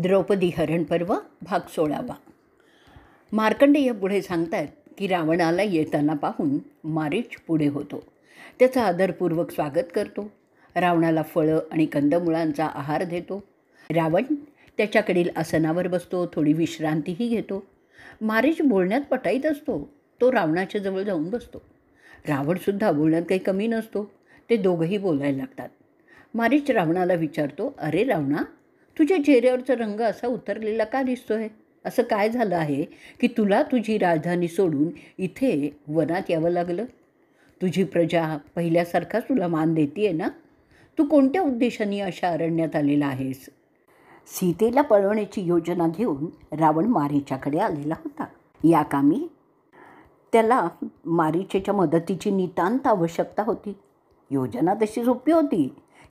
द्रौपदी हरण पर्व भाग 16. मार्कंडेय पुढे सांगतात की रावणाला येताना पाहून मारीच पुढे होतो. त्याचं आदरपूर्वक स्वागत करतो. रावणाला फळं आणि कंदमुळांचा आहार देतो. रावण त्याच्याकडील आसनावर बसतो, थोडी विश्रांतीही घेतो. मारीच बोलण्यात पटाईत असतो. तो रावणाच्या जवळ जाऊन बसतो. रावणसुद्धा बोलण्यात काही कमी नसतो. ते दोघंही बोलायला लागतात. मारीच रावणाला विचारतो, अरे रावणा, तुझ्या चेहऱ्यावरचा रंग असा उतरलेला का दिसतोय? असं काय झालं आहे की तुला तुझी राजधानी सोडून इथे वनात यावं लागलं? तुझी प्रजा पहिल्यासारखाच तुला मान देते ना? तू कोणत्या उद्देशाने अशा अरण्यात आलेला आहेस? सीतेला पळवण्याची योजना घेऊन रावण मारीचाकडे आलेला होता. या कामी त्याला मारीचेच्या मदतीची नितांत आवश्यकता होती. योजना तशी सोपी होती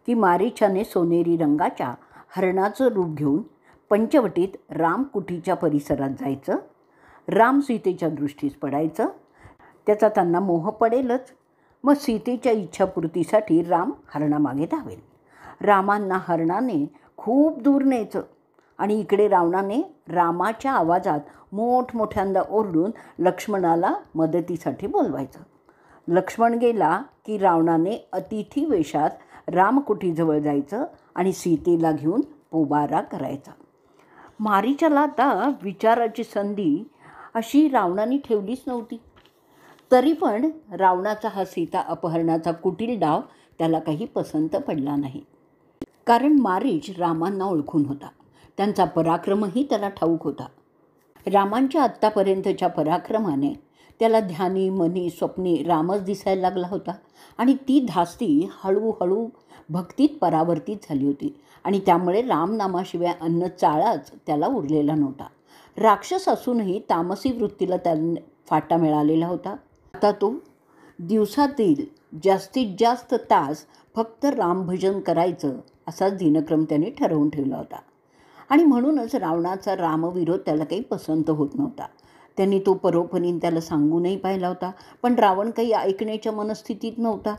की मारीचाने सोनेरी रंगाच्या हरणाचं रूप घेऊन पंचवटीत रामकुटीच्या परिसरात जायचं. राम सीतेच्या दृष्टीस पडायचं. त्याचा त्यांना मोह पडेलच. मग सीतेच्या इच्छापूर्तीसाठी राम हरणामागे धावेल. रामांना हरणाने खूप दूर न्यायचं आणि इकडे रावणाने रामाच्या आवाजात मोठमोठ्यांदा ओरडून लक्ष्मणाला मदतीसाठी बोलवायचं. लक्ष्मण गेला की रावणाने अतिथी वेशात रामकुटीजवळ जायचं आणि सीतेला घेऊन पोबारा करायचा. मारीचाला आता विचाराची संधी अशी रावणाने ठेवलीच नव्हती. तरी पण रावणाचा हा सीता अपहरणाचा कुटील डाव त्याला काही पसंत पडला नाही. कारण मारीच रामांना ओळखून होता. त्यांचा पराक्रमही त्याला ठाऊक होता. रामांच्या आत्तापर्यंतच्या पराक्रमाने त्याला ध्यानी मनी स्वप्नी रामच दिसायला लागला होता आणि ती धास्ती हळूहळू भक्तीत परावर्तित झाली होती आणि त्यामुळे रामनामाशिवाय अन्न चाळाच त्याला उरलेला नव्हता. राक्षस असूनही तामसी वृत्तीला त्याने फाटा मिळालेला होता. आता तो दिवसातील जास्तीत जास्त तास फक्त रामभजन करायचं असा दिनक्रम त्याने ठरवून ठेवला होता आणि म्हणूनच रावणाचा रामविरोध त्याला काही पसंत होत नव्हता. त्यांनी तो परोपरीने त्याला सांगूनही पाहिला होता, पण रावण काही ऐकण्याच्या मनस्थितीत नव्हता.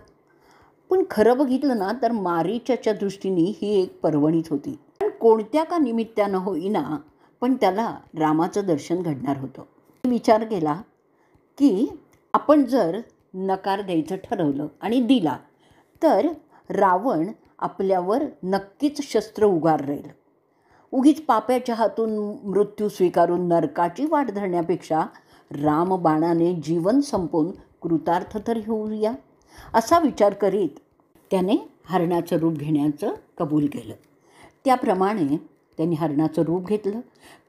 पण खरं बघितलं ना तर मारीचाच्या दृष्टीने ही एक पर्वणीच होती. पण कोणत्या का निमित्तानं होईना पण त्याला रामाचं दर्शन घडणार होतं. विचार केला की आपण जर नकार द्यायचं ठरवलं आणि दिला तर रावण आपल्यावर नक्कीच शस्त्र उगारेल. उगीच पाप्याच्या हातून मृत्यू स्वीकारून नरकाची वाट धरण्यापेक्षा रामबाणाने जीवन संपवून कृतार्थ तर होऊया असा विचार करीत त्याने हरणाचं रूप घेण्याचं कबूल केलं. त्याप्रमाणे त्यांनी हरणाचं रूप घेतलं.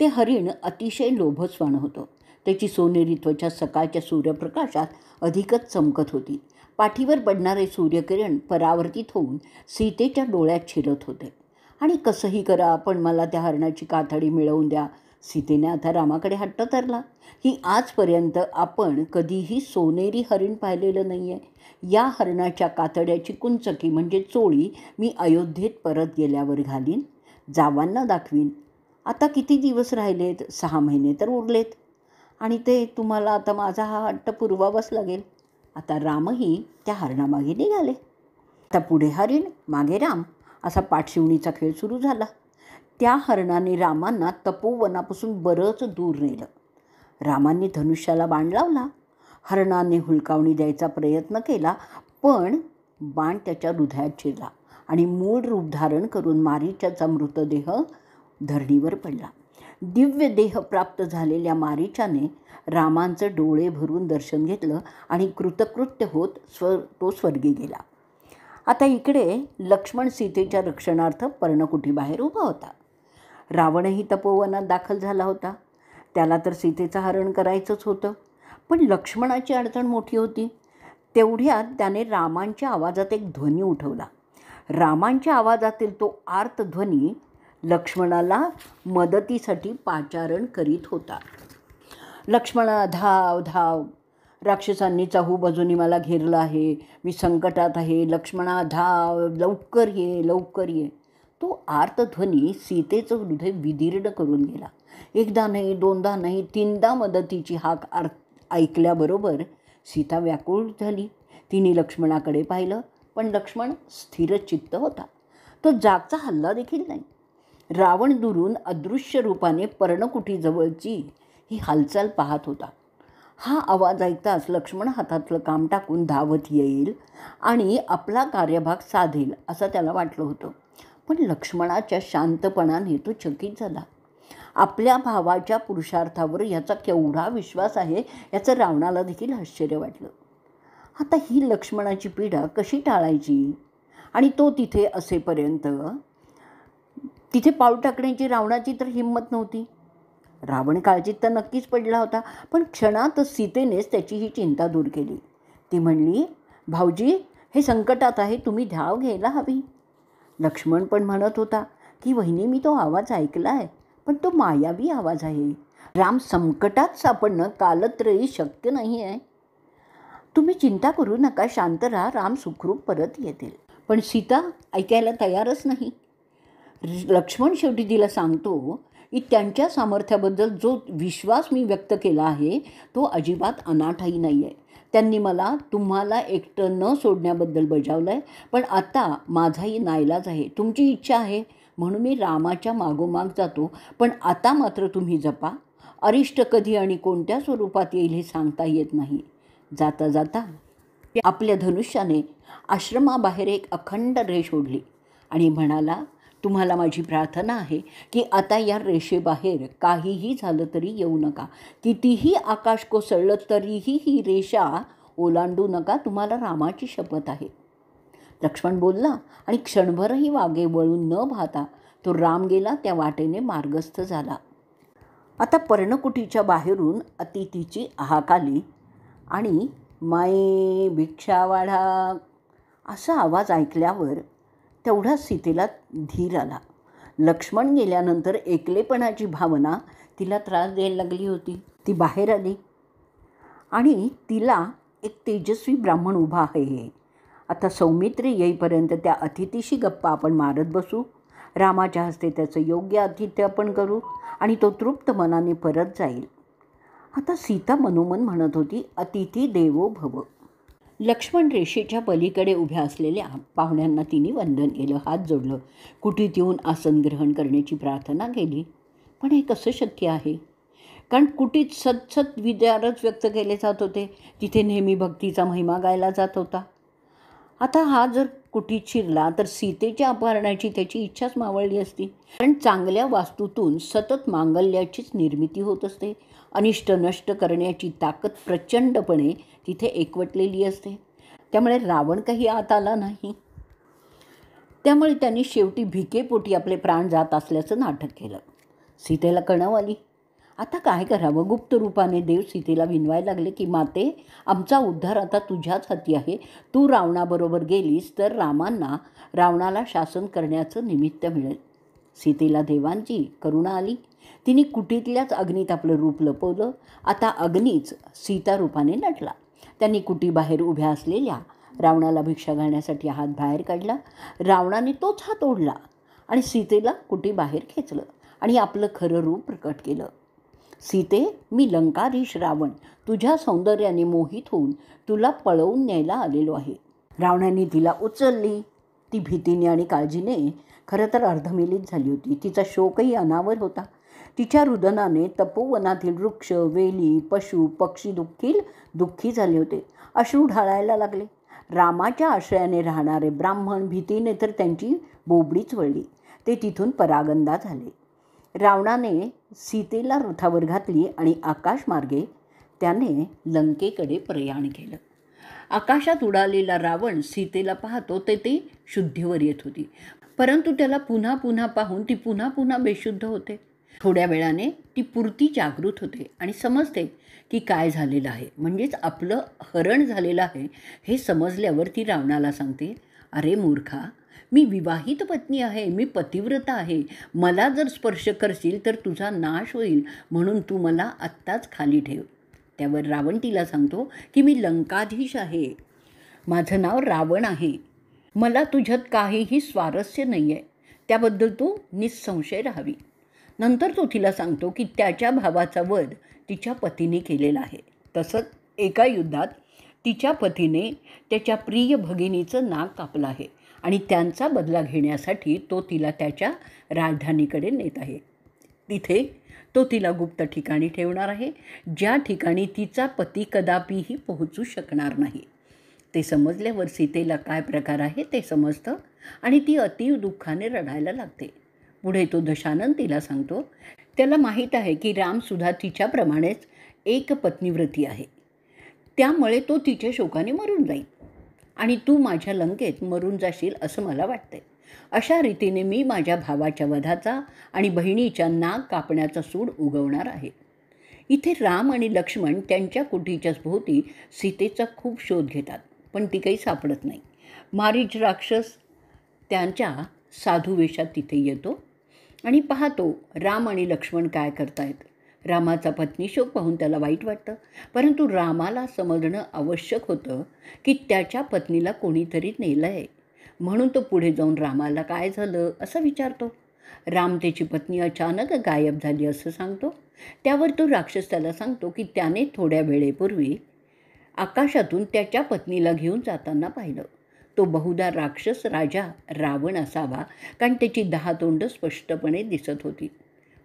ते हरिण अतिशय लोभस्वान होतं. त्याची सोनेरी त्वचा सकाळच्या सूर्यप्रकाशात अधिकच चमकत होती. पाठीवर पडणारे सूर्यकिरण परावर्तित होऊन सीतेच्या डोळ्यात शिरत होते. आणि कसंही करा पण मला त्या हरणाची कातडी मिळवून द्या. सीतेने आता रामाकडे हट्ट धरला. ही आजपर्यंत आपण कधीही सोनेरी हरिण पाहिलेलं नाही आहे. या हरणाच्या कातड्याची कुंचकी म्हणजे चोळी मी अयोध्येत परत गेल्यावर घालीन, जावांना दाखवीन. आता किती दिवस राहिलेत? 6 महिने तर उरलेत आणि ते तुम्हाला आता माझा हा हट्ट पुरवावाच लागेल. आता रामही त्या हरणामागे निघाले. आता पुढे हरिण मागे राम असा पाठशिवणीचा खेळ सुरू झाला. त्या हरणाने रामांना तपोवनापासून बरंच दूर नेलं. रामांनी धनुष्याला बाण लावला. हरणाने हुलकावणी द्यायचा प्रयत्न केला, पण बाण त्याच्या हृदयात शिरला आणि मूळ रूप धारण करून मारीचाचा मृतदेह धरणीवर पडला. दिव्य देह प्राप्त झालेल्या मारीचाने रामांचं डोळे भरून दर्शन घेतलं आणि कृतकृत्य होत तो स्वर्गी गेला. आता इकडे लक्ष्मण सीतेच्या रक्षणार्थ पर्णकुटीबाहेर उभा होता. रावणही तपोवनात दाखल झाला होता. त्याला तर सीतेचं हरण करायचंच होतं, पण लक्ष्मणाची अडचण मोठी होती. तेवढ्यात त्याने रामांच्या आवाजात एक ध्वनी उठवला. रामांच्या आवाजातील तो आर्त ध्वनी लक्ष्मणाला मदतीसाठी पाचारण करीत होता. लक्ष्मणा, धाव धाव, राक्षसांनी चहूबाजूनी मला घेरलं आहे, मी संकटात आहे. लक्ष्मणा धाव, लवकर ये, लवकर ये. तो आर्तध्वनी सीतेचं हृदय विदीर्ण करून गेला. एकदा नाही, दोनदा नाही, 3दा मदतीची हाक ऐकल्याबरोबर सीता व्याकुळ झाली. तिने लक्ष्मणाकडे पाहिलं, पण लक्ष्मण स्थिरचित्त होता. तो जागचा हल्ला देखील नाही. रावण दुरून अदृश्य रूपाने पर्णकुटीजवळची ही हालचाल पाहत होता. हा आवाज ऐकताच लक्ष्मण हातातलं काम टाकून धावत येईल आणि आपला कार्यभाग साधेल असं त्याला वाटलं होतं. पण लक्ष्मणाच्या शांतपणाने तो चकित झाला. आपल्या भावाच्या पुरुषार्थावर याचा केवढा विश्वास आहे याचं रावणाला देखील आश्चर्य वाटलं. आता ही लक्ष्मणाची पीडा कशी टाळायची? आणि तो तिथे असेपर्यंत तिथे पाऊल टाकण्याची रावणाची तर हिंमत नव्हती. रावण काळजीत तर नक्कीच पडला होता, पण क्षणातच सीतेनेच त्याची ही चिंता दूर केली. ती म्हणली, भाऊजी, हे संकटात आहे, तुम्ही धाव घ्यायला हवी. लक्ष्मण पण म्हणत होता की वहिनी, मी तो आवाज ऐकला आहे, पण तो मायावी आवाज आहे. राम संकटात सापडणं कालत्रयी शक्य नाही आहे. तुम्ही चिंता करू नका, शांत राहा, राम सुखरूप परत येतील. पण सीता ऐकायला तयारच नाही. लक्ष्मण शेवटी तिला सांगतो की त्यांच्या सामर्थ्याबद्दल जो विश्वास मी व्यक्त केला आहे तो अजिबात अनाठाई नाही आहे. त्यांनी मला तुम्हाला एकटं न सोडण्याबद्दल बजावलं आहे, पण आता माझाही नाईलाज आहे. तुमची इच्छा आहे म्हणून मी रामाच्या मागोमाग जातो, पण आता मात्र तुम्ही जपा. अरिष्ट कधी आणि कोणत्या स्वरूपात येईल हे सांगता येत नाही. जाता जाता आपल्या धनुष्याने आश्रमाबाहेर एक अखंड रेष ओढली आणि म्हणाला, तुम्हाला माझी प्रार्थना आहे की आता या रेषेबाहेर काहीही झालं तरी येऊ नका. कितीही आकाश कोसळलं तरीही ही रेषा ओलांडू नका. तुम्हाला रामाची शपथ आहे. लक्ष्मण बोलला आणि क्षणभरही वागे वळून न पाहता तो राम गेला त्या वाटेने मार्गस्थ झाला. आता पर्णकुटीच्या बाहेरून अतिथीची हाक आली आणि माये भिक्षा वाढा असा आवाज ऐकल्यावर तेवढा सीतेला धीर आला. लक्ष्मण गेल्यानंतर एकलेपणाची भावना तिला त्रास द्यायला लागली होती. ती बाहेर आली आणि तिला एक तेजस्वी ब्राह्मण उभा आहे. आता सौमित्र येईपर्यंत त्या अतिथीशी गप्पा आपण मारत बसू. रामाच्या हस्ते त्याचं योग्य आतिथ्य आपण करू आणि तो तृप्त मनाने परत जाईल. आता सीता मनोमन म्हणत होती, अतिथी देवो भव. लक्ष्मण रेषेच्या पलीकडे उभ्या असलेल्या पाहुण्यांना तिने वंदन केलं, हात जोडलं, कुटीत येऊन आसन ग्रहण करण्याची प्रार्थना केली. पण हे कसं शक्य आहे? कारण कुटीत सतसत विचारच व्यक्त केले जात होते. तिथे नेहमी भक्तीचा महिमा गायला जात होता. आता हा जर कुटीत शिरला तर सीतेच्या अपहरणाची त्याची इच्छाच मावळली असती. कारण चांगल्या वास्तूतून सतत मांगल्याचीच निर्मिती होत असते. अनिष्ट नष्ट करण्याची ताकद प्रचंडपणे तिथे एकवटलेली असते. त्यामुळे रावण काही आत आला नाही. त्यामुळे त्यांनी शेवटी भिकेपोटी आपले प्राण जात असल्याचं नाटक केलं. सीतेला कळव आली. आता काय करावं? गुप्त रूपाने देव सीतेला विनवायला लागले की माते, आमचा उद्धार आता तुझ्याच हाती आहे. तू रावणाबरोबर गेलीस तर रावणाला शासन करण्याचं निमित्त मिळेल. सीतेला देवांची करुणा आली. तिने कुटीतल्याच अग्नीत आपलं रूप लपवलं. आता अग्नीच सीता रूपाने नटला. त्यांनी कुटीबाहेर उभ्या असलेल्या रावणाला भिक्षा घालण्यासाठी हात बाहेर काढला. रावणाने तोच हात ओढला आणि सीतेला कुटीबाहेर खेचलं आणि आपलं खरं रूप प्रकट केलं. सीते, मी लंकाधीश रावण तुझ्या सौंदर्याने मोहित होऊन तुला पळवून न्यायला आलेलो आहे. रावणाने तिला उचलली. ती भीतीने आणि काळजीने खरं तर अर्धमेलीत झाली होती. तिचा शोकही अनावर होता. तिच्या रुदनाने तपोवनातील वृक्ष, वेली, पशु, पक्षी दुःखी झाले होते. अश्रू ढाळायला लागले. रामाच्या आश्रयाने राहणारे ब्राह्मण भीतीने तर त्यांची बोबडीच वळली. ते तिथून परागंदा झाले. रावणाने सीतेला रथावर घातली आणि आकाशमार्गे त्याने लंकेकडे प्रयाण केलं. आकाशात उडालेला रावण सीतेला पाहतो ते ती शुद्धीवर येत होती. परंतु त्याला पुन्हा पुन्हा पाहून ती पुन्हा पुन्हा बेशुद्ध होते. थोड्या वेळाने ती पुरती जागृत होते आणि समजते की काय झालेलं आहे, म्हणजेच आपलं हरण झालेलं आहे हे समजल्यावर ती रावणाला सांगते, अरे मूर्खा, मी विवाहित पत्नी आहे, मी पतिव्रता आहे. मला जर स्पर्श करशील तर तुझा नाश होईल, म्हणून तू मला आत्ताच खाली ठेव. त्यावर रावण तिला सांगतो की मी लंकाधीश आहे, माझं नाव रावण आहे, मला तुझ्यात काहीही स्वारस्य नाही आहे, त्याबद्दल तू निसंशय राहावी. नंतर तो तिला सांगतो की त्याच्या भावाचा वध तिच्या पतीने केलेला आहे. तसंच एका युद्धात तिच्या पतीने त्याच्या प्रिय भगिनीचं नाक कापलं आहे आणि त्यांचा बदला घेण्यासाठी तो तिला त्याच्या राजधानीकडे नेत आहे. तिथे तो तिला गुप्त ठिकाणी ठेवणार आहे, ज्या ठिकाणी तिचा पती कदापिही पोहोचू शकणार नाही. ते समजल्यावर सीतेला काय प्रकार आहे ते समजतं आणि ती अतीव दुःखाने रडायला लागते. पुढे तो दशानन तिला सांगतो, त्याला माहीत आहे की रामसुद्धा तिच्याप्रमाणेच एक पत्नीव्रती आहे, त्यामुळे तो तिच्या शोकाने मरून जाईल आणि तू माझ्या लंकेत मरून जाशील असं मला वाटतंय. अशा रीतीने मी माझ्या भावाच्या वधाचा आणि बहिणीच्या नाक कापण्याचा सूड उगवणार आहे. इथे राम आणि लक्ष्मण त्यांच्या कुटीच्याच भोवती सीतेचा खूप शोध घेतात, पण ती काही सापडत नाही. मारीच राक्षस त्यांच्या साधू वेशात तिथे येतो आणि पाहतो राम आणि लक्ष्मण काय करतायत. रामाचा पत्नीशोक पाहून त्याला वाईट वाटतं, परंतु रामाला समजणं आवश्यक होतं की त्याच्या पत्नीला कोणीतरी नेलं आहे. म्हणून तो पुढे जाऊन रामाला काय झालं असं विचारतो. राम त्याची पत्नी अचानक गायब झाली असं सांगतो. त्यावर तो राक्षस त्याला सांगतो की त्याने थोड्या वेळेपूर्वी आकाशातून त्याच्या पत्नीला घेऊन जाताना पाहिलं. तो बहुधा राक्षस राजा रावण असावा, कारण त्याची 10 तोंडं स्पष्टपणे दिसत होती.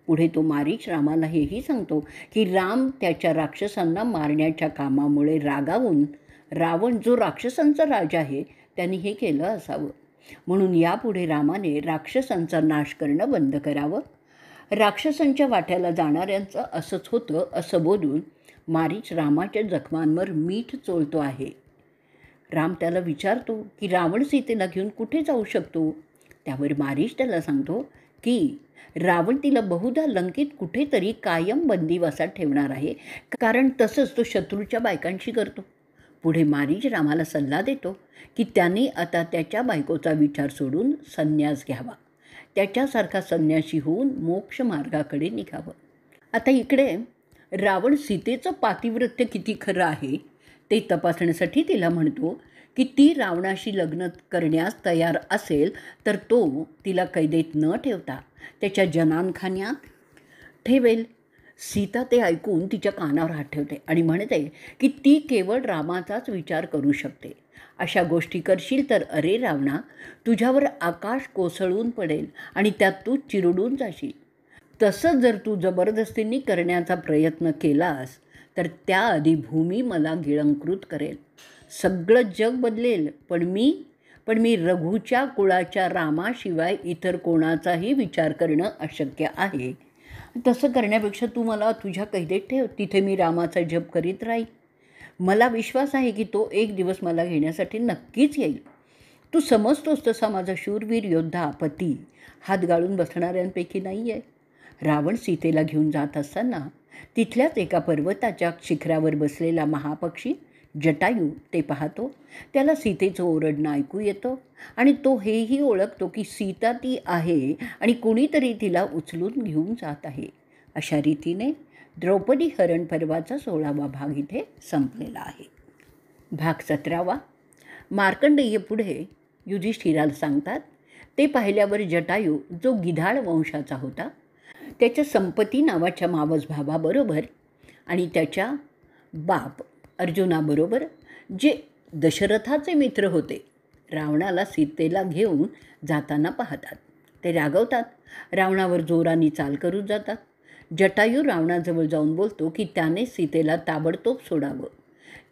पुढे तो मारीच रामाला हेही सांगतो की राम त्याच्या राक्षसांना मारण्याच्या कामामुळे रागावून रावण जो राक्षसांचा राजा आहे त्यांनी हे केलं असावं. म्हणून यापुढे रामाने राक्षसांचा नाश करणं बंद करावं. राक्षसांच्या वाट्याला जाणाऱ्यांचं असंच होतं असं बोलून मारीच रामाच्या जखमांवर मीठ चोळतो आहे. राम त्याला विचारतो की रावण सीतेला घेऊन कुठे जाऊ शकतो. त्यावर मारीच त्याला सांगतो की रावण तिला बहुधा लंकेत कुठेतरी कायम बंदिवासात ठेवणार आहे, कारण तसंच तो शत्रूच्या बायकांशी करतो. पुढे मारीच रामाला सल्ला देतो की त्याने आता त्याच्या बायकोचा विचार सोडून संन्यास घ्यावा, त्याच्यासारखा संन्यासी होऊन मोक्ष मार्गाकडे निघावं. आता इकडे रावण सीतेचं पातिव्रत्य किती खरं आहे ते तपासण्यासाठी तिला म्हणतो की ती रावणाशी लग्न करण्यास तयार असेल तर तो तिला कैदेत न ठेवता त्याच्या जनानखान्यात ठेवेल. सीता ते ऐकून तिच्या कानावर हात ठेवते आणि म्हणते की ती केवळ रामाचाच विचार करू शकते. अशा गोष्टी करशील तर अरे रावणा, तुझ्यावर आकाश कोसळून पडेल आणि त्यात तू चिरडून जाशील. तसं जर तू जबरदस्तीने करण्याचा प्रयत्न केलास तर त्याआधी भूमी मला गिळंकृत करेल. सगळं जग बदलेल, पण मी रघुच्या कुळाच्या रामाशिवाय इतर कोणाचाही विचार करणं अशक्य आहे. तसं करण्यापेक्षा तू मला तुझ्या कैदेत ठेव, तिथे मी रामाचा जप करीत राहील. मला विश्वास आहे की तो एक दिवस मला घेण्यासाठी नक्कीच येईल. तू समजतोस तसा माझा शूरवीर योद्धा पती हात गाळून बसणाऱ्यांपैकी नाही आहे. रावण सीतेला घेऊन जात असताना तिथल्याच एका पर्वताच्या शिखरावर बसलेला महापक्षी जटायू ते पाहतो. त्याला सीतेचं ओरडणं ऐकू येतं आणि तो हेही ओळखतो की सीता ती आहे आणि कोणीतरी तिला उचलून घेऊन जात आहे. अशा रीतीने द्रौपदी हरण पर्वाचा 16वा भाग इथे संपलेला आहे. भाग 17वा. मार्कंडेय पुढे युधिष्ठिराला सांगतात. ते पाहिल्यावर जटायू जो गिधाड वंशाचा होता त्याच्या संपत्ती नावाच्या मावस भावाबरोबर आणि त्याच्या बाप अर्जुनाबरोबर जे दशरथाचे मित्र होते रावणाला सीतेला घेऊन जाताना पाहतात. ते रागवतात, रावणावर जोराने चाल करून जातात. जटायू रावणाजवळ जाऊन बोलतो की त्याने सीतेला ताबडतोब सोडावं.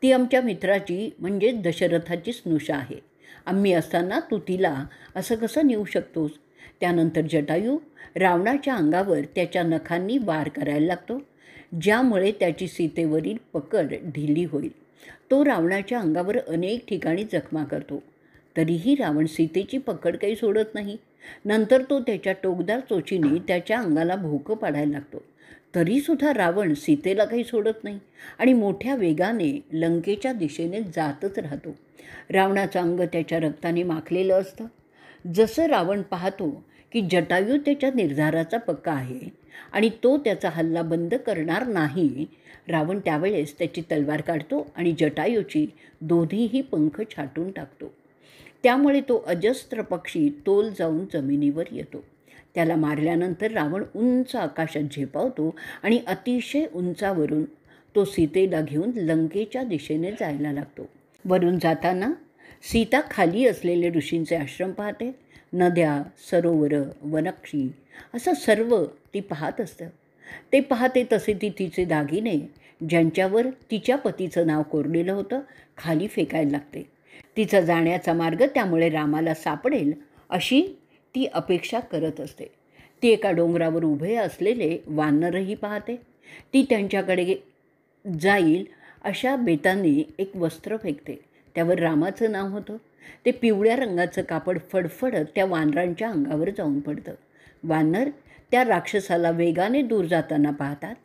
ती आमच्या मित्राची म्हणजे दशरथाची स्नुषा आहे. आम्ही असताना तू तिला असं कसं नेऊ शकतोस. त्यानंतर जटायू रावणाच्या अंगावर त्याच्या नखांनी वार करायला लागतो, ज्यामुळे त्याची सीतेवरील पकड ढिली होईल. तो रावणाच्या अंगावर अनेक ठिकाणी जखमा करतो, तरीही रावण सीतेची पकड काही सोडत नाही. नंतर तो त्याच्या टोकदार चोचीने त्याच्या अंगाला भोकं पाडायला लागतो, तरीसुद्धा रावण सीतेला काही सोडत नाही आणि मोठ्या वेगाने लंकेच्या दिशेने जातच राहतो. रावणाचं अंग त्याच्या रक्ताने माखलेलं असतं. जसं रावण पाहतो की जटायू त्याच्या निर्धाराचा पक्का आहे आणि तो त्याचा हल्ला बंद करणार नाही, रावण त्यावेळेस त्याची तलवार काढतो आणि जटायूची दोन्हीही पंख छाटून टाकतो. त्यामुळे तो अजस्त्र पक्षी तोल जाऊन जमिनीवर येतो. त्याला मारल्यानंतर रावण उंच आकाशात झेपावतो आणि अतिशय उंचावरून तो सीतेला घेऊन लंकेच्या दिशेने जायला लागतो. वरून जाताना सीता खाली असलेले ऋषींचे आश्रम पाहते. नद्या, सरोवरं, वनक्षी असं सर्व ती पाहत असतं. ते पाहते तसे ती तिचे दागिने, ज्यांच्यावर तिच्या पतीचं नाव कोरलेलं होतं, खाली फेकायला लागते. तिचा जाण्याचा मार्ग त्यामुळे रामाला सापडेल अशी ती अपेक्षा करत असते. ती एका डोंगरावर उभे असलेले वानरही पाहते. ती त्यांच्याकडे जाईल अशा बेतांनी एक वस्त्र फेकते. त्यावर रामाचं नाव होतं. ते पिवळ्या रंगाचं कापड फडफडत त्या वानरांच्या अंगावर जाऊन पडतं. वानर त्या राक्षसाला वेगाने दूर जाताना पाहतात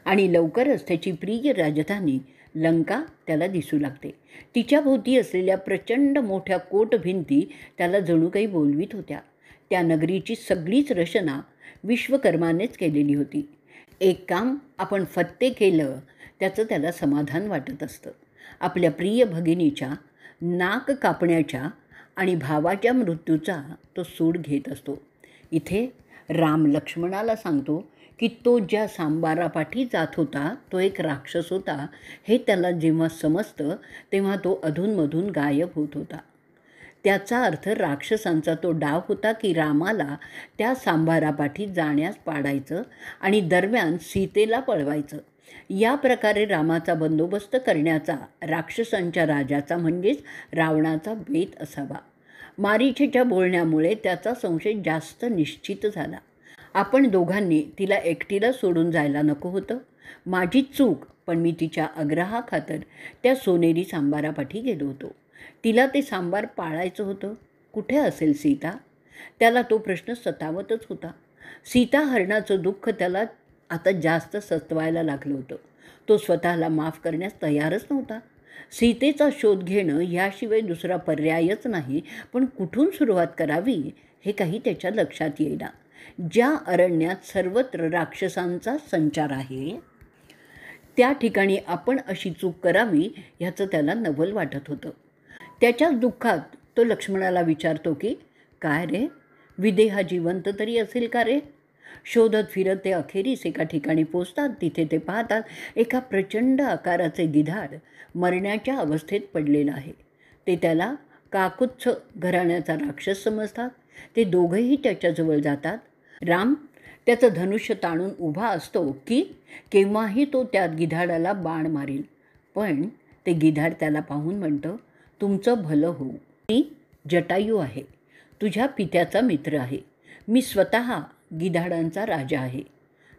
आणि लवकरच त्याची प्रिय राजधानी लंका त्याला दिसू लागते. तिच्या भोवती असलेल्या प्रचंड मोठ्या कोटभिंती त्याला जणू काही बोलवीत होत्या. त्या नगरीची सगळीच रचना विश्वकर्मानेच केलेली होती. एक काम आपण फत्ते केलं त्याचं त्याला समाधान वाटत असतं. आपल्या प्रिय भगिनीच्या नाक कापण्याच्या आणि भावाच्या मृत्यूचा तो सूड घेत असतो. इथे राम लक्ष्मणाला सांगतो की तो ज्या सांबारापाठी जात होता तो एक राक्षस होता हे त्याला जेव्हा समजतं तेव्हा तो अधूनमधून गायब होत होता. त्याचा अर्थ राक्षसांचा तो डाव होता की रामाला त्या सांबारापाठी जाण्यास पाडायचं आणि दरम्यान सीतेला पळवायचं. या प्रकारे रामाचा बंदोबस्त करण्याचा राक्षसांच्या राजाचा म्हणजेच रावणाचा बेत असावा. मारीचेच्या बोलण्यामुळे त्याचा संशय जास्त निश्चित झाला. आपण दोघांनी तिला एकटीला सोडून जायला नको होतं. माझी चूक, पण मी तिच्या आग्रहाखातर त्या सोनेरी सांबारापाठी गेलो होतो. तिला ते सांबार पाळायचं होतं. कुठे असेल सीता? त्याला तो प्रश्न सतावतच होता. सीता हरणाचं दुःख त्याला आता जास्त सतवायला लागलं होतं. तो स्वतःला माफ करण्यास तयारच नव्हता. सीतेचा शोध घेणं याशिवाय दुसरा पर्यायच नाही. पण कुठून सुरुवात करावी हे काही त्याच्या लक्षात येईना. ज्या अरण्यात सर्वत्र राक्षसांचा संचार आहे त्या ठिकाणी आपण अशी चूक करावी ह्याचं त्याला नवल वाटत होतं. त्याच्याच दुःखात तो लक्ष्मणाला विचारतो की काय रे, विदेहा जिवंत तरी असेल का रे? शोधत फिरत ते अखेरीस एका ठिकाणी पोचतात. तिथे ते पाहतात एका प्रचंड आकाराचे गिधाड मरण्याच्या अवस्थेत पडलेलं आहे. ते त्याला काकुत्स घराण्याचा राक्षस समजतात. ते दोघंही त्याच्याजवळ जातात. राम त्याचं धनुष्य ताणून उभा असतो की केव्हाही तो त्या गिधाडाला बाण मारेल. पण ते गिधाड त्याला पाहून म्हणतं, तुमचं भलं होऊ. मी जटायू आहे, तुझ्या पित्याचा मित्र आहे. मी स्वतः गिधाडांचा राजा आहे.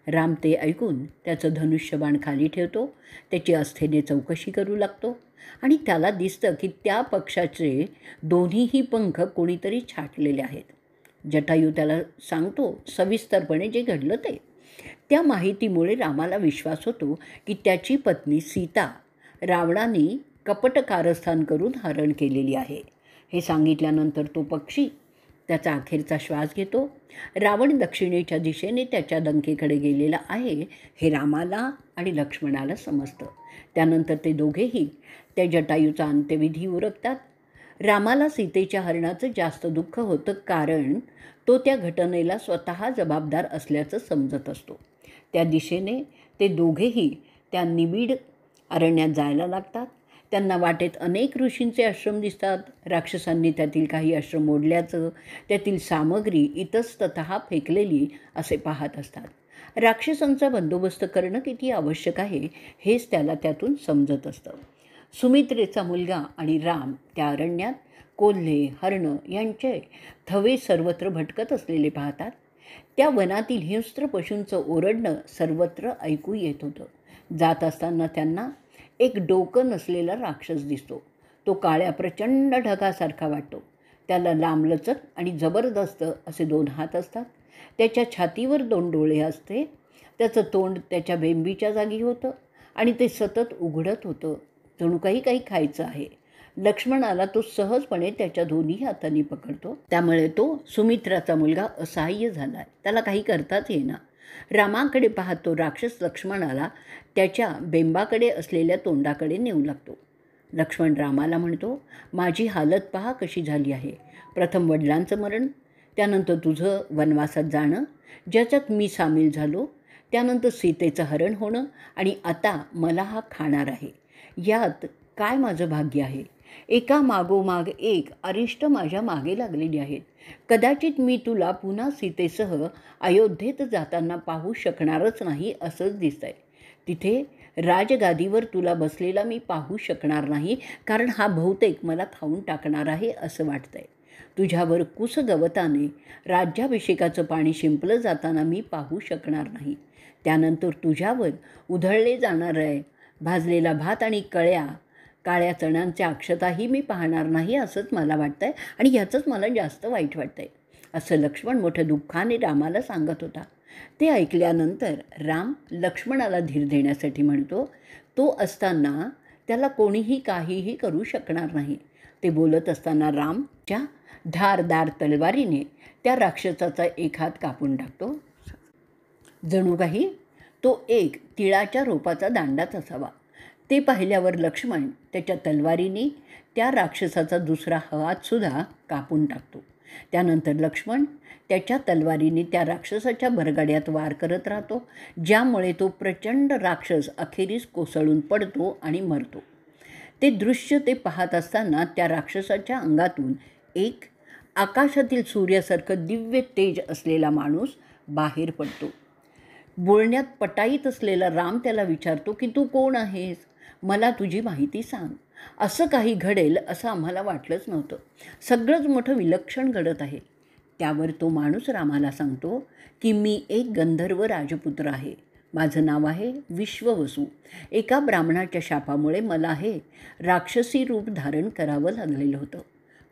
राम ते ऐकून त्याचं धनुष्यबाण खाली ठेवतो. त्याची आस्थेने चौकशी करू लागतो आणि त्याला दिसतं की त्या पक्षाचे दोन्हीही पंख कोणीतरी छाटलेले आहेत. जटायू त्याला सांगतो सविस्तरपणे जे घडलं ते. त्या माहितीमुळे रामाला विश्वास होतो की त्याची पत्नी सीता रावणाने कपट कारस्थान करून हरण केलेली आहे. हे सांगितल्यानंतर तो पक्षी त्याचा अखेरचा श्वास घेतो. रावण दक्षिणेच्या दिशेने त्याच्या लंकेकडे गेलेला आहे हे रामाला आणि लक्ष्मणाला समजतं. त्यानंतर ते दोघेही त्या जटायूचा अंत्यविधी उरकतात. रामाला सीतेच्या हरणाचं जास्त दुःख होतं कारण तो त्या घटनेला स्वतः जबाबदार असल्याचं समजत असतो. त्या दिशेने ते दोघेही त्या निबिड अरण्यात जायला लागतात. त्यांना वाटेत अनेक ऋषींचे आश्रम दिसतात. राक्षसांनी त्यातील काही आश्रम मोडल्याचं, त्यातील सामग्री इतस्ततः फेकलेली असे पाहत असतात. राक्षसांचा बंदोबस्त करणं किती आवश्यक आहे हेच त्याला त्यातून समजत असतं. सुमित्रेचा मुलगा आणि राम त्या अरण्यात कोल्हे, हरणं यांचे थवे सर्वत्र भटकत असलेले पाहतात. त्या वनातील हिंस्त्र पशूंचं ओरडणं सर्वत्र ऐकू येत होतं. जात असताना त्यांना एक डोकं नसलेला राक्षस दिसतो. तो काळ्या प्रचंड ढगासारखा वाटतो. त्याला लांबलचक आणि जबरदस्त असे 2 हात असतात. त्याच्या छातीवर 2 डोळे असते. त्याचं तोंड त्याच्या बेंबीच्या जागी होतं आणि ते सतत उघडत होतं. जणू काही खायचं आहे. लक्ष्मणाला तो सहजपणे त्याच्या दोन्ही हातांनी पकडतो. त्यामुळे तो सुमित्राचा मुलगा असहाय्य झाला आहे. त्याला काही करताच येईना. रामाकडे पाहत तो राक्षस लक्ष्मणाला त्याच्या बेंबाकडे असलेल्या तोंडाकडे नेऊ लागतो. लक्ष्मण रामाला म्हणतो, माझी हालत पहा कशी झाली आहे. प्रथम वडिलांचं मरण, त्यानंतर तुझं वनवासात जाणं ज्याच्यात मी सामील झालो, त्यानंतर सीतेचं हरण होणं आणि आता मला हा खाणार आहे. यात काय माझं भाग्य आहे? एका मागोमाग एक अरिष्ट माझ्या मागे लागलेली आहेत. कदाचित मी तुला पुन्हा सीतेसह अयोध्येत जाताना पाहू शकणारच नाही असंच दिसतंय. तिथे राजगादीवर तुला बसलेला मी पाहू शकणार नाही, कारण हा बहुतेक मला खाऊन टाकणार आहे असं वाटतंय. तुझ्यावर कुसगवताने राज्याभिषेकाचं पाणी शिंपलं जाताना मी पाहू शकणार नाही. त्यानंतर तुझ्यावर उधळले जाणार आहे भाजलेला भात आणि काळ्या चण्यांच्या अक्षताही मी पाहणार नाही असंच मला वाटतं आहे, आणि ह्याचंच मला जास्त वाईट वाटतं आहे, असं लक्ष्मण मोठ्या दुःखाने रामाला सांगत होता. ते ऐकल्यानंतर राम लक्ष्मणाला धीर देण्यासाठी म्हणतो, तो असताना त्याला कोणीही काहीही करू शकणार नाही. ते बोलत असताना रामच्या धारदार तलवारीने त्या राक्षसाचा एक हात कापून टाकतो. जणू काही तो एक तिळाच्या रोपाचा दांडाच असावा. ते पाहिल्यावर लक्ष्मण त्याच्या तलवारीने त्या राक्षसाचा दुसरा हातसुद्धा कापून टाकतो. त्यानंतर लक्ष्मण त्याच्या तलवारीने त्या राक्षसाच्या बरगड्यात वार करत राहतो, ज्यामुळे तो प्रचंड राक्षस अखेरीस कोसळून पडतो आणि मरतो. ते दृश्य ते पाहत असताना त्या राक्षसाच्या अंगातून एक आकाशातील सूर्यासारखं दिव्य तेज असलेला माणूस बाहेर पडतो. बोलण्यात पटाईत असलेला राम त्याला विचारतो की तू कोण आहेस, मला तुझी माहिती सांग. असं काही घडेल असं आम्हाला वाटलंच नव्हतं. सगळंच मोठं विलक्षण घडत आहे. त्यावर तो माणूस रामाला सांगतो की मी एक गंधर्व राजपुत्र आहे. माझं नाव आहे विश्ववसू. एका ब्राह्मणाच्या शापामुळे मला हे राक्षसी रूप धारण करावं लागलेलं होतं.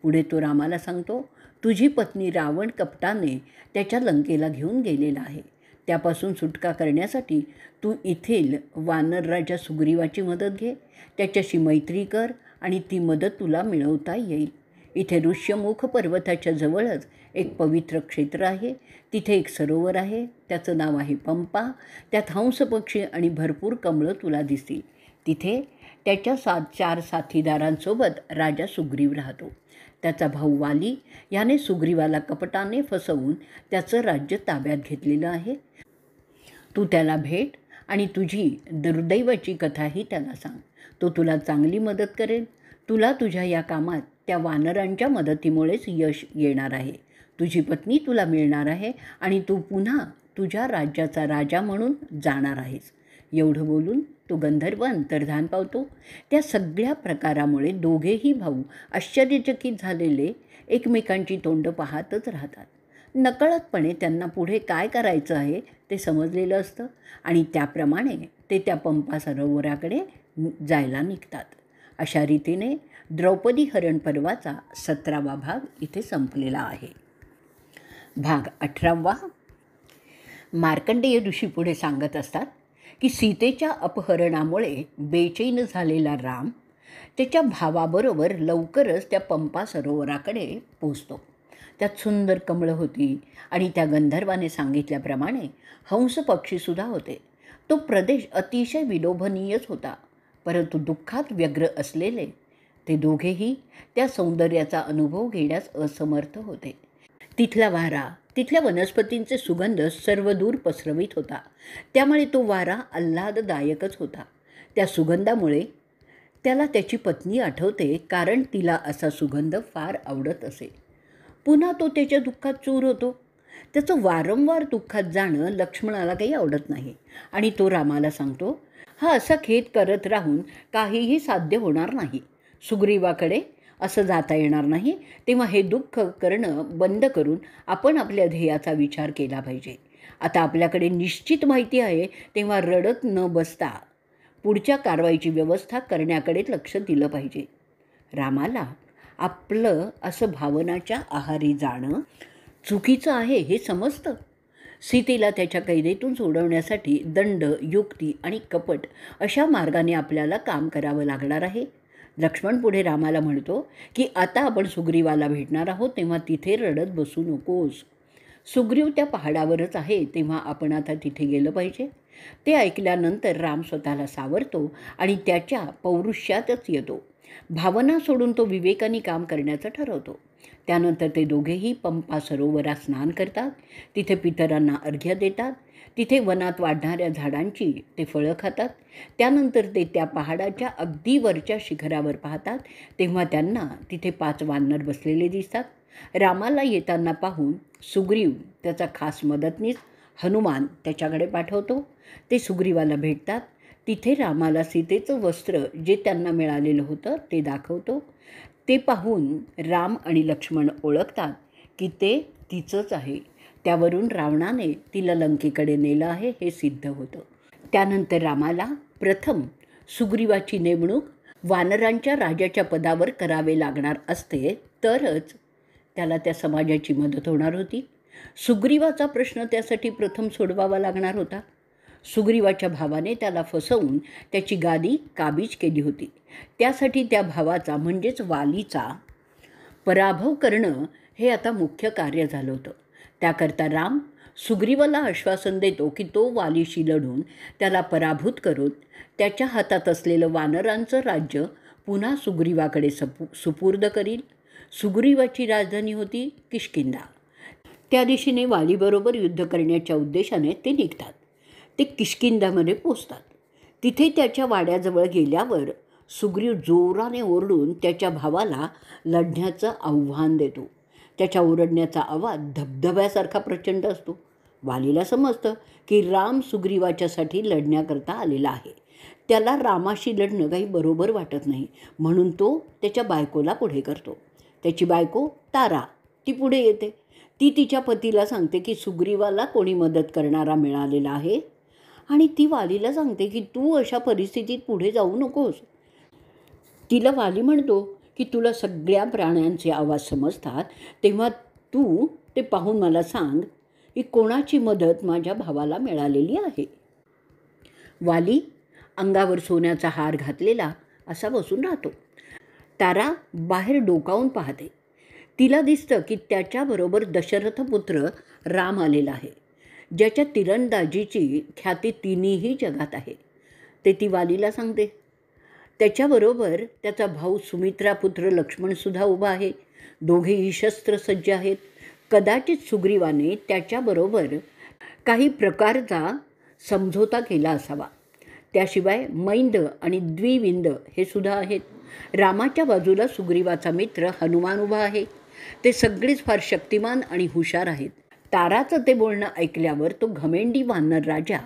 पुढे तो रामाला सांगतो, तुझी पत्नी रावण कपटाने त्याच्या लंकेला घेऊन गेलेला आहे. त्यापासून सुटका करण्यासाठी तू येथील वानरराजा सुग्रीवाची मदत घे, त्याच्याशी मैत्री कर आणि ती मदत तुला मिळवता येईल. इथे ऋष्यमुख पर्वताच्या जवळच एक पवित्र क्षेत्र आहे. तिथे एक सरोवर आहे, त्याचं नाव आहे पंपा. त्यात हंसपक्षी आणि भरपूर कमळं तुला दिसतील. तिथे त्याच्या 4 साथीदारांसोबत राजा सुग्रीव राहतो. त्याचा भाऊ वाली याने सुग्रीवाला कपटाने फसवून त्याचं राज्य ताब्यात घेतलेलं आहे. तू त्याला भेट आणि तुझी दुर्दैवाची कथाही त्याला सांग. तो तुला चांगली मदत करेल. तुला तुझ्या या कामात त्या वानरांच्या मदतीमुळेच यश येणार आहे. तुझी पत्नी तुला मिळणार आहे आणि तू पुन्हा तुझ्या राज्याचा राजा म्हणून जाणार आहेस. एवढं बोलून तो गंधर्व अंतर्धान पावतो. त्या सगळ्या प्रकारामुळे दोघेही भाऊ आश्चर्यचकित झालेले एकमेकांची तोंड पाहतच राहतात. नकळतपणे त्यांना पुढे काय करायचं आहे ते समजलेलं असतं आणि त्याप्रमाणे ते त्या पंपा सरोवराकडे जायला निघतात. अशा रीतीने द्रौपदी हरण पर्वाचा 17वा भाग इथे संपलेला आहे. भाग 18वा. मार्कंडेय ऋषी पुढे सांगत असतात की सीतेच्या अपहरणामुळे बेचैन झालेला राम त्याच्या भावाबरोबर लवकरच त्या पंपा सरोवराकडे पोचतो. त्यात सुंदर कमळं होती आणि त्या गंधर्वाने सांगितल्याप्रमाणे हंसपक्षीसुद्धा होते. तो प्रदेश अतिशय विलोभनीयच होता, परंतु दुःखात व्यग्र असलेले ते दोघेही त्या सौंदर्याचा अनुभव घेण्यास असमर्थ होते. तिथला वारा, तिथल्या वनस्पतींचे सुगंध सर्वदूर पसरवित होता, त्यामुळे तो वारा आल्हाददायकच होता. त्या सुगंधामुळे त्याला त्याची पत्नी आठवते, कारण तिला असा सुगंध फार आवडत असे. पुन्हा तो त्याच्या दुःखात चूर होतो. त्याचं वारंवार दुःखात जाणं लक्ष्मणाला काही आवडत नाही आणि तो रामाला सांगतो, हा असा खेद करत राहून काहीही साध्य होणार नाही. सुग्रीवाकडे असं जाता येणार नाही. तेव्हा हे दुःख करणं बंद करून आपण आपल्या ध्येयाचा विचार केला पाहिजे. आता आपल्याकडे निश्चित माहिती आहे, तेव्हा रडत न बसता पुढच्या कारवाईची व्यवस्था करण्याकडे लक्ष दिलं पाहिजे. रामाला आपलं असं भावनाच्या आहारी जाणं चुकीचं आहे हे समजतं. सीतेला त्याच्या कैदेतून सोडवण्यासाठी दंड, युक्ती आणि कपट अशा मार्गाने आपल्याला काम करावं लागणार आहे. लक्ष्मण पुढे रामाला म्हणतो की आता आपण सुग्रीवाला भेटणार आहोत, तेव्हा तिथे रडत बसू नकोस. सुग्रीव त्या पहाडावरच आहे, तेव्हा आपण आता तिथे गेलं पाहिजे. ते ऐकल्यानंतर राम स्वतःला सावरतो आणि त्याच्या पौरुष्यातच येतो. भावना सोडून तो विवेकाने काम करण्याचं ठरवतो. त्यानंतर ते दोघेही पंपा सरोवरात स्नान करतात. तिथे पितरांना अर्घ्य देतात. तिथे वनात वाढणाऱ्या झाडांची ते फळं खातात. त्यानंतर ते त्या पहाडाच्या अगदी वरच्या शिखरावर पाहतात, तेव्हा त्यांना तिथे 5 वानर बसलेले दिसतात. रामाला येताना पाहून सुग्रीव त्याचा खास मदतनीस हनुमान त्याच्याकडे पाठवतो. ते सुग्रीवाला भेटतात. तिथे रामाला सीतेचं वस्त्र जे त्यांना मिळालेलं होतं ते दाखवतो. ते पाहून राम आणि लक्ष्मण ओळखतात की ते तिचंच आहे. त्यावरून रावणाने तिला लंकेकडे नेलं आहे हे सिद्ध होतं. त्यानंतर रामाला प्रथम सुग्रीवाची नेमणूक वानरांच्या राजाच्या पदावर करावे लागणार असते, तरच त्याला त्या समाजाची मदत होणार होती. सुग्रीवाचा प्रश्न त्यासाठी प्रथम सोडवावा लागणार होता. सुग्रीवाच्या भावाने त्याला फसवून त्याची गादी काबीज केली होती. त्यासाठी त्या भावाचा म्हणजेच वालीचा पराभव करणं हे आता मुख्य कार्य झालं होतं. त्याकरता राम सुग्रीवाला आश्वासन देतो की तो वालीशी लढून त्याला पराभूत करून त्याच्या हातात असलेलं वानरांचं राज्य पुन्हा सुग्रीवाकडे सुपूर्द करील. सुग्रीवाची राजधानी होती किष्किंधा. त्या दिशेने वालीबरोबर युद्ध करण्याच्या उद्देशाने ते निघतात. ते किष्किंधामध्ये पोचतात. तिथे त्याच्या वाड्याजवळ गेल्यावर सुग्रीव जोराने ओरडून त्याच्या भावाला लढण्याचं आव्हान देतो. त्याच्या ओरडण्याचा आवाज धबधब्यासारखा प्रचंड असतो. वालीला समजतं की राम सुग्रीवाच्यासाठी लढण्याकरता आलेला आहे. त्याला रामाशी लढणं काही बरोबर वाटत नाही, म्हणून तो त्याच्या बायकोला पुढे करतो. त्याची बायको तारा ती पुढे येते. ती तिच्या पतीला सांगते की सुग्रीवाला कोणी मदत करणारा मिळालेला आहे आणि ती वालीला सांगते की तू अशा परिस्थितीत पुढे जाऊ नकोस. तिला वाली म्हणतो की तुला सगळ्या प्राण्यांचे आवाज समजतात, तेव्हा तू ते पाहून मला सांग की कोणाची मदत माझ्या भावाला मिळालेली आहे. वाली अंगावर सोन्याचा हार घातलेला असा बसून राहतो. तारा बाहेर डोकावून पाहते. तिला दिसतं की त्याच्याबरोबर दशरथपुत्र राम आलेला आहे, ज्याच्या तिरंदाजीची ख्याती तिन्ही जगात आहे. ते ती वालीला सांगते. त्याच्याबरोबर त्याचा भाऊ सुमित्रापुत्र लक्ष्मणसुद्धा उभा आहे. दोघेही शस्त्रसज्ज आहेत. कदाचित सुग्रीवाने त्याच्याबरोबर काही प्रकारचा समझोता केला असावा. त्याशिवाय मैंद आणि द्विविंद हे सुद्धा आहेत. रामाच्या बाजूला सुग्रीवाचा मित्र हनुमान उभा आहे. ते सगळेच फार शक्तिमान आणि हुशार आहेत. ताराचं ते बोलणं ऐकल्यावर तो घमेंडी वानर राजा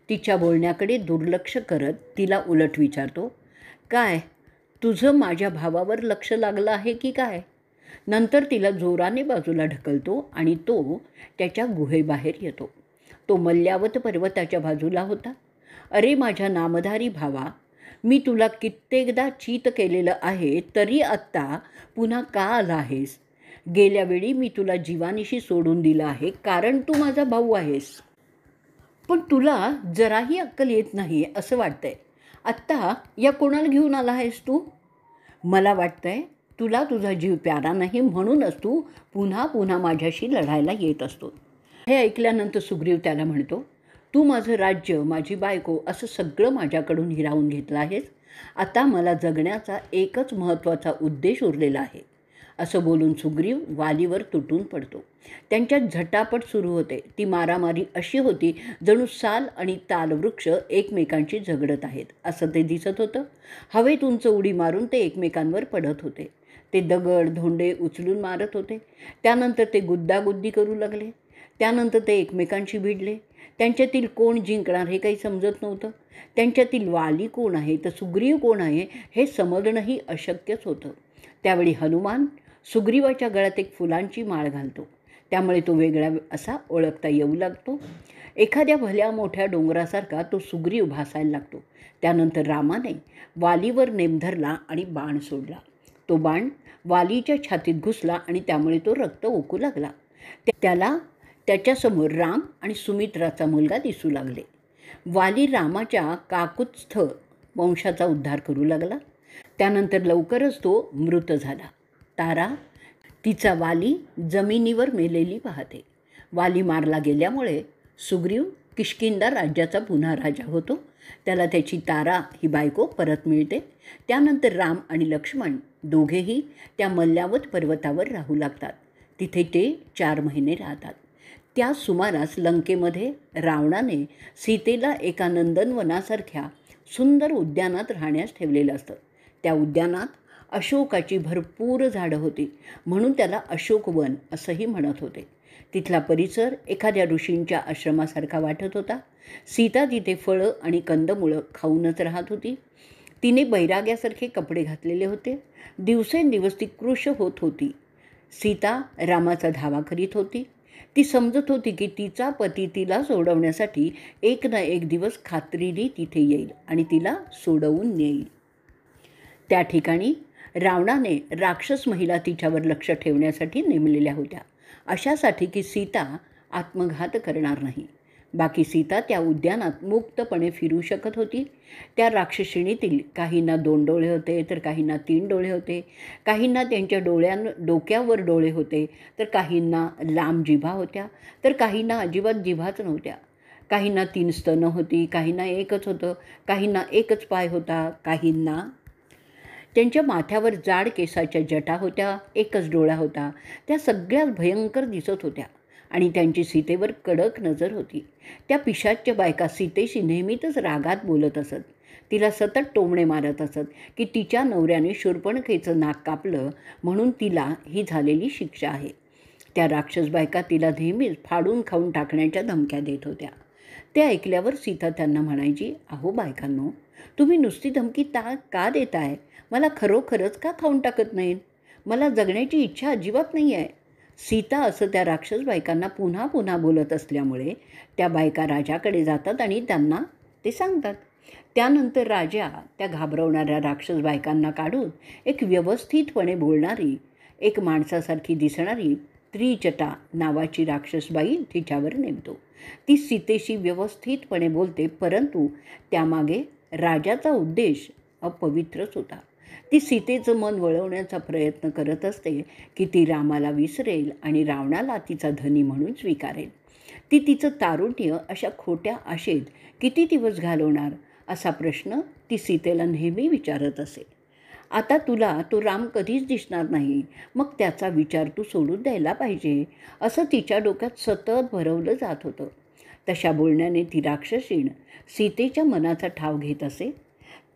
तिच्या बोलण्याकडे दुर्लक्ष करत तिला उलट विचारतो, काय तुझं माझ्या भावावर लक्ष लागलं आहे की काय? नंतर तिला जोराने बाजूला ढकलतो आणि तो त्याच्या गुहेबाहेर येतो. तो मल्यावत पर्वताच्या बाजूला होता. अरे माझ्या नामधारी भावा, मी तुला कित्येकदा चीत केलेलं आहे, तरी आत्ता पुन्हा का आला आहेस? गेल्या वेळी मी तुला जीवानिशी सोडून दिलं आहे, कारण तू माझा भाऊ आहेस. पण तुला जराही अक्कल येत नाही असं वाटतंय. आत्ता या कोणाला घेऊन आला आहेस तू? मला वाटतंय तुला तुझा जीव प्यारा नाही, म्हणूनच तू पुन्हा पुन्हा माझ्याशी लढायला येत असतो. हे ऐकल्यानंतर सुग्रीव त्याला म्हणतो, तू माझं राज्य, माझी बायको असं सगळं माझ्याकडून हिरावून घेतलं आहेस. आता मला जगण्याचा एकच महत्त्वाचा उद्देश उरलेला आहे. असं बोलून सुग्रीव वालीवर तुटून पडतो. त्यांच्यात झटापट सुरू होते. ती मारामारी अशी होती जणू साल आणि तालवृक्ष एकमेकांशी झगडत आहेत असं ते दिसत होतं. हवेत उंच उडी मारून ते एकमेकांवर पडत होते. ते दगड धोंडे उचलून मारत होते. त्यानंतर ते गुद्दागुद्दी करू लागले. त्यानंतर ते एकमेकांशी भिडले. त्यांच्यातील कोण जिंकणार हे काही समजत नव्हतं. त्यांच्यातील वाली कोण आहे तर सुग्रीव कोण आहे हे समजणंही अशक्यच होतं. त्यावेळी हनुमान सुग्रीवाच्या गळ्यात एक फुलांची माळ घालतो. त्यामुळे तो वेगळा असा ओळखता येऊ लागतो. एखाद्या भल्या मोठ्या डोंगरासारखा तो सुग्रीव भासायला लागतो. त्यानंतर रामाने वालीवर नेम धरला आणि बाण सोडला. तो बाण वालीच्या छातीत घुसला आणि त्यामुळे तो रक्त ओकू लागला. त्याला त्याच्यासमोर राम आणि सुमित्राचा मुलगा दिसू लागले. वाली रामाच्या काकुत्स्थ वंशाचा उद्धार करू लागला. त्यानंतर लवकरच तो मृत झाला. तारा तिचा वाली जमिनीवर मेलेली पाहते. वाली मारला गेल्यामुळे सुग्रीव किष्किंधा राज्याचा पुन्हा राजा होतो. त्याला त्याची तारा ही बायको परत मिळते. त्यानंतर राम आणि लक्ष्मण दोघेही त्या मल्यावत पर्वतावर राहू लागतात. तिथे ते 4 महिने राहतात. त्या सुमारास लंकेमध्ये रावणाने सीतेला एका नंदनवनासारख्या सुंदर उद्यानात राहण्यास ठेवलेलं असतं. त्या उद्यानात अशोकाची भरपूर झाडं होती, म्हणून त्याला अशोकवन असंही म्हणत होते. तिथला परिसर एखाद्या ऋषींच्या आश्रमासारखा वाटत होता. सीता तिथे फळं आणि कंदमुळं खाऊनच राहत होती. तिने बैराग्यासारखे कपडे घातलेले होते. दिवसेंदिवस ती कृश होत होती. सीता रामाचा धावा करीत होती. ती समजत होती की तिचा पती तिला सोडवण्यासाठी एक ना एक दिवस खात्रीने तिथे येईल आणि तिला सोडवून नेईल. त्या ठिकाणी रावणाने राक्षस महिला तिच्यावर लक्ष ठेवण्यासाठी नेमलेल्या होत्या, अशासाठी की सीता आत्मघात करणार नाही. बाकी सीता त्या उद्यानात मुक्तपणे फिरू शकत होती. त्या राक्षसिणीतील काहींना 2 डोळे होते, तर काहींना 3 डोळे होते. काहींना त्यांच्या डोक्यावर डोळे होते, तर काहींना लांब जिभा होत्या, तर काहींना अजिबात जिभाच नव्हत्या. काहींना 3 स्तनं होती, काहींना एकच होतं, काहींना एकच पाय होता, काहींना त्यांच्या माथ्यावर जाड केसाच्या जटा होत्या, एकच डोळा होता. त्या सगळ्याच भयंकर दिसत होत्या आणि त्यांची सीतेवर कडक नजर होती. त्या पिशाच्य बायका सीतेशी नेहमीच रागात बोलत असत. तिला सतत टोमणे मारत असत की तिच्या नवऱ्याने शूर्पणखेचं नाक कापलं म्हणून तिला ही झालेली शिक्षा आहे. त्या राक्षस बायका तिला नेहमीच फाडून खाऊन टाकण्याच्या धमक्या देत होत्या. ते ऐकल्यावर सीता त्यांना म्हणायची, अहो बायकांनो, तुम्ही नुसती धमकी का देताय? मला खरोखरच का खाऊन टाकत नाहीत? मला जगण्याची इच्छा अजिबात नाही आहे. सीता असं त्या राक्षस बायकांना पुन्हा पुन्हा बोलत असल्यामुळे त्या बायका राजाकडे जातात आणि त्यांना ते सांगतात. त्यानंतर राजा त्या घाबरवणाऱ्या राक्षस बायकांना काढून एक व्यवस्थितपणे बोलणारी, एक माणसासारखी दिसणारी त्रिजटा नावाची राक्षसबाई तिच्यावर नेमतो. ती सीतेशी व्यवस्थितपणे बोलते, परंतु त्यामागे राजाचा उद्देश अपवित्रच होता. ती सीतेचं मन वळवण्याचा प्रयत्न करत असते की ती रामाला विसरेल आणि रावणाला तिचा धनी म्हणून स्वीकारेल. ती तिचं तारुण्य अशा खोट्या आशेत किती दिवस घालवणार, असा प्रश्न ती सीतेला नेहमी विचारत असे. आता तुला तो राम कधीच दिसणार नाही, मग त्याचा विचार तू सोडून द्यायला पाहिजे, असं तिच्या डोक्यात सतत भरवलं जात होतं. तशा बोलण्याने ती राक्षसीण सीतेच्या मनाचा ठाव घेत असे.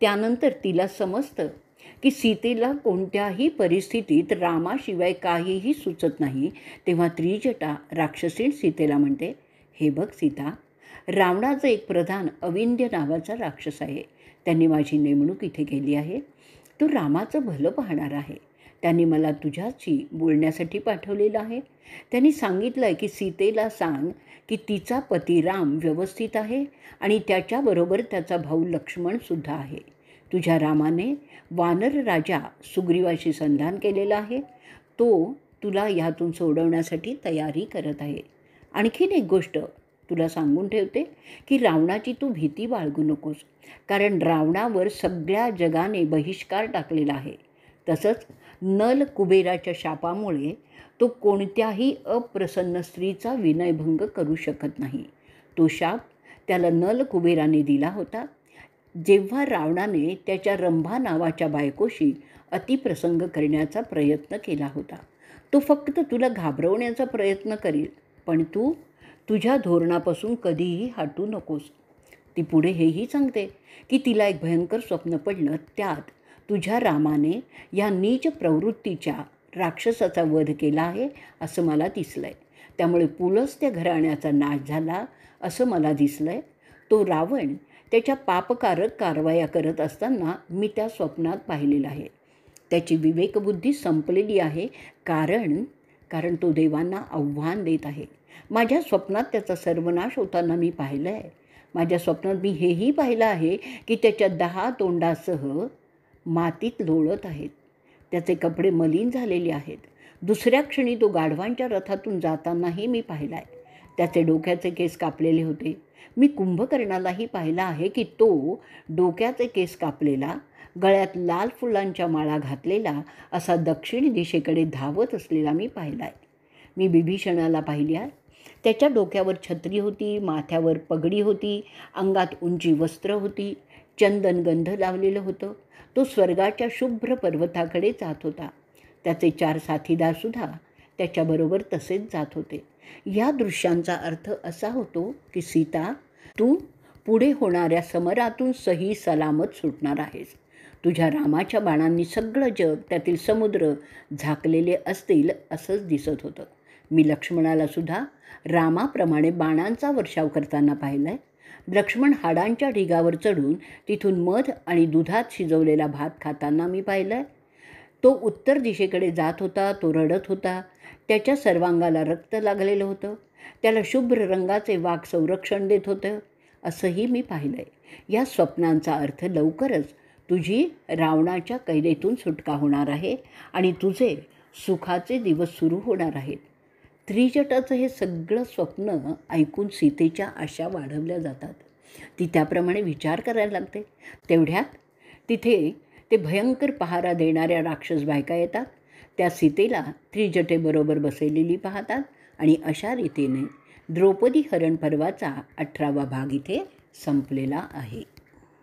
त्यानंतर तिला समजतं की सीतेला कोणत्याही परिस्थितीत रामाशिवाय काहीही सुचत नाही. तेव्हा त्रिजटा राक्षसीण सीतेला म्हणते, हे बघ सीता, रावणाचा एक प्रधान अविंध्य नावाचा राक्षस आहे. त्यांनी माझी नेमणूक इथे केली आहे. तो रामाचं भलं पाहणार आहे. त्यांनी मला तुझ्याशी बोलण्यासाठी पाठवलेलं आहे. त्यांनी सांगितलं आहे की सीतेला सांग की तिचा पती राम व्यवस्थित आहे आणि त्याच्याबरोबर त्याचा भाऊ लक्ष्मणसुद्धा आहे. तुझ्या रामाने वानर राजा सुग्रीवाशी संधान केलेलं आहे. तो तुला ह्यातून सोडवण्यासाठी तयारी करत आहे. आणखीन एक गोष्ट तुला सांगून ठेवते की रावणाची तू भीती बाळगू नकोस, कारण रावणावर सगळ्या जगाने बहिष्कार टाकलेला आहे. तसंच नल कुबेराच्या शापामुळे तो कोणत्याही अप्रसन्न स्त्रीचा विनयभंग करू शकत नाही. तो शाप त्याला नल कुबेराने दिला होता जेव्हा रावणाने त्याच्या रंभा नावाच्या बायकोशी अतिप्रसंग करण्याचा प्रयत्न केला होता. तो फक्त तुला घाबरवण्याचा प्रयत्न करेल, पण तू तुझ्या धोरणापासून कधीही हटू नकोस. ती पुढे हेही सांगते की तिला एक भयंकर स्वप्न पडलं, त्यात तुझ्या रामाने या नीच प्रवृत्तीच्या राक्षसाचा वध केला आहे असं मला दिसलं आहे. त्यामुळे पुलस्त्य घराण्याचा नाश झाला असं मला दिसलं आहे. तो रावण त्याच्या पापकारक कारवाया करत असताना मी त्या स्वप्नात पाहिलेलं आहे. त्याची विवेकबुद्धी संपलेली आहे, कारण तो देवांना आव्हान देत आहे. माझ्या स्वप्नात त्याचा सर्वनाश होताना मी पाहिलं आहे. माझ्या स्वप्नात मी हेही पाहिलं आहे की त्याच्या 10 तोंडासह मातीत लोळत आहेत. त्याचे कपडे मलिन झालेले आहेत. दुसऱ्या क्षणी तो गाढवांच्या रथातून जातानाही मी पाहिला आहे. त्याचे डोक्याचे केस कापलेले होते. मी कुंभकर्णालाही पाहिला आहे की तो डोक्याचे केस कापलेला, गळ्यात लाल फुलांच्या माळा घातलेला असा दक्षिण दिशेकडे धावत असलेला मी पाहिला आहे. मी विभीषणाला पाहिले आहे. त्याच्या डोक्यावर छत्री होती, माथ्यावर पगडी होती, अंगात उंची वस्त्र होती, चंदन गंध लावलेलं होतं. तो स्वर्गाच्या शुभ्र पर्वताकडे जात होता. त्याचे 4 साथीदारसुद्धा त्याच्याबरोबर तसेच जात होते. या दृश्यांचा अर्थ असा होतो की सीता, तू पुढे होणाऱ्या समरातून सही सलामत सुटणार आहेस. तुझ्या रामाच्या बाणांनी सगळं जग, त्यातील समुद्र झाकलेले असतील असंच दिसत होतं. मी लक्ष्मणालासुद्धा रामाप्रमाणे बाणांचा वर्षाव करताना पाहिलं आहे. लक्ष्मण हाडांच्या ढिगावर चढून तिथून मध आणि दुधात शिजवलेला भात खाताना मी पाहिलं आहे. तो उत्तर दिशेकडे जात होता. तो रडत होता. त्याच्या सर्वांगाला रक्त लागलेलं होतं. त्याला शुभ्र रंगाचे वाघ संरक्षण देत होतं असंही मी पाहिलं आहे. या स्वप्नांचा अर्थ लवकरच तुझी रावणाच्या कैदेतून सुटका होणार आहे आणि तुझे सुखाचे दिवस सुरू होणार आहेत. त्रिजटाचं हे सगळं स्वप्न ऐकून सीतेच्या आशा वाढवल्या जातात. ती त्याप्रमाणे विचार करायला लागते. तेवढ्यात तिथे ते भयंकर पहारा देणाऱ्या राक्षस बायका येतात. त्या सीतेला त्रिजटेबरोबर बसलेली पाहतात आणि अशा रीतीने द्रौपदी हरण पर्वाचा 18वा भाग इथे संपलेला आहे.